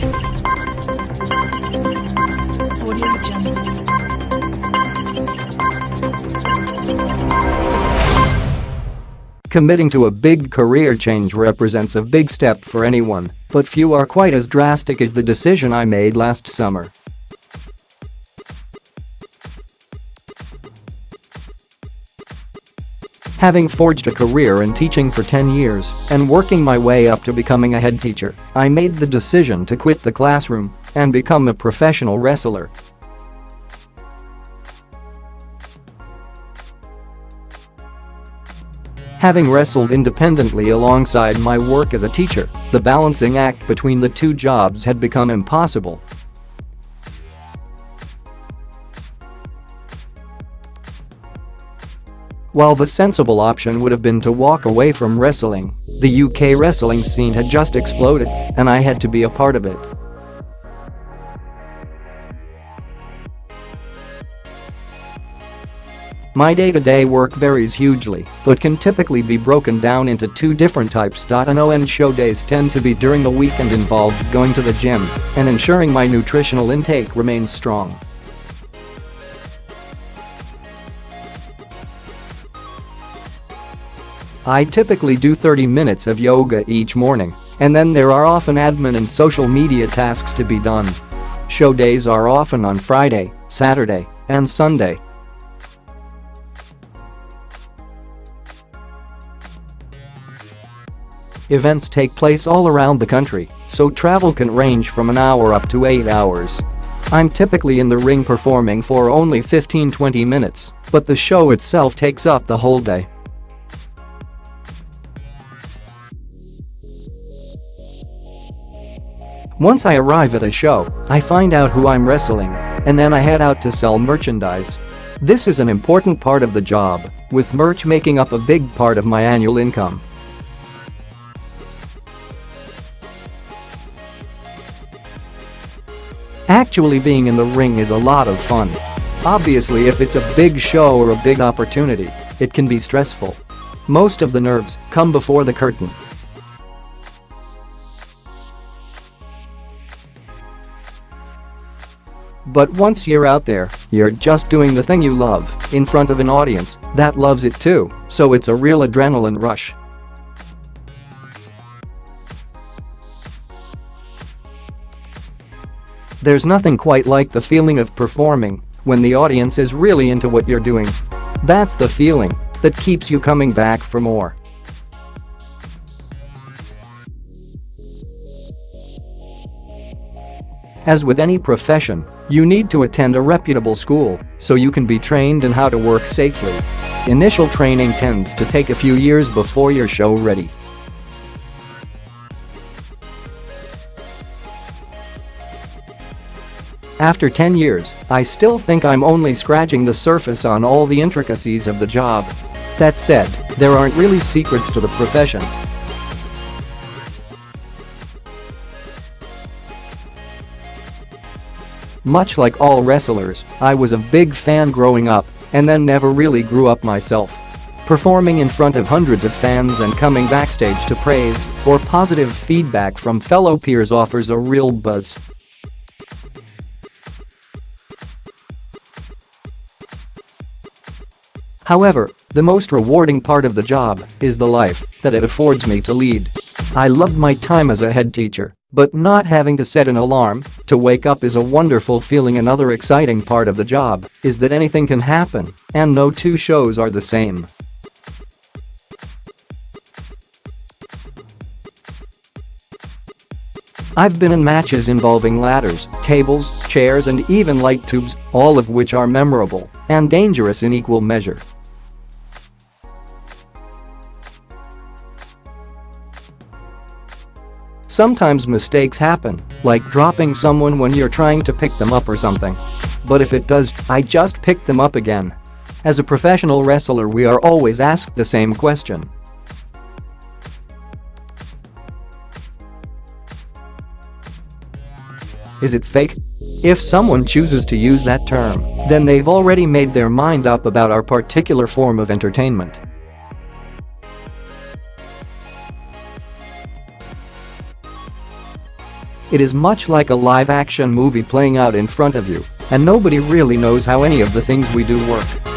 Audio Jungle. Committing to a big career change represents a big step for anyone, but few are quite as drastic as the decision I made last summer. Having forged a career in teaching for 10 years and working my way up to becoming a head teacher, I made the decision to quit the classroom and become a professional wrestler. Having wrestled independently alongside my work as a teacher, the balancing act between the two jobs had become impossible. While the sensible option would have been to walk away from wrestling, the UK wrestling scene had just exploded, and I had to be a part of it. My day-to-day work varies hugely, but can typically be broken down into two different types. And show days tend to be during the week and involve going to the gym and ensuring my nutritional intake remains strong. I typically do 30 minutes of yoga each morning, and then there are often admin and social media tasks to be done. Show days are often on Friday, Saturday, and Sunday. Events take place all around the country, so travel can range from an hour up to 8 hours. I'm typically in the ring performing for only 15-20 minutes, but the show itself takes up the whole day. Once I arrive at a show, I find out who I'm wrestling, and then I head out to sell merchandise. This is an important part of the job, with merch making up a big part of my annual income. Actually being in the ring is a lot of fun. Obviously, if it's a big show or a big opportunity, it can be stressful. Most of the nerves come before the curtain. But once you're out there, you're just doing the thing you love, in front of an audience that loves it too, so it's a real adrenaline rush. There's nothing quite like the feeling of performing when the audience is really into what you're doing. That's the feeling that keeps you coming back for more. As with any profession, you need to attend a reputable school so you can be trained in how to work safely. Initial training tends to take a few years before you're show ready. After 10 years, I still think I'm only scratching the surface on all the intricacies of the job. That said, there aren't really secrets to the profession. Much like all wrestlers, I was a big fan growing up and then never really grew up myself. Performing in front of hundreds of fans and coming backstage to praise or positive feedback from fellow peers offers a real buzz. However, the most rewarding part of the job is the life that it affords me to lead. I loved my time as a head teacher, but not having to set an alarm to wake up is a wonderful feeling. Another exciting part of the job is that anything can happen, and no two shows are the same. I've been in matches involving ladders, tables, chairs, and even light tubes, all of which are memorable and dangerous in equal measure. Sometimes mistakes happen, like dropping someone when you're trying to pick them up or something. But if it does, I just pick them up again. As a professional wrestler, we are always asked the same question. Is it fake? If someone chooses to use that term, then they've already made their mind up about our particular form of entertainment. It is much like a live-action movie playing out in front of you, and nobody really knows how any of the things we do work.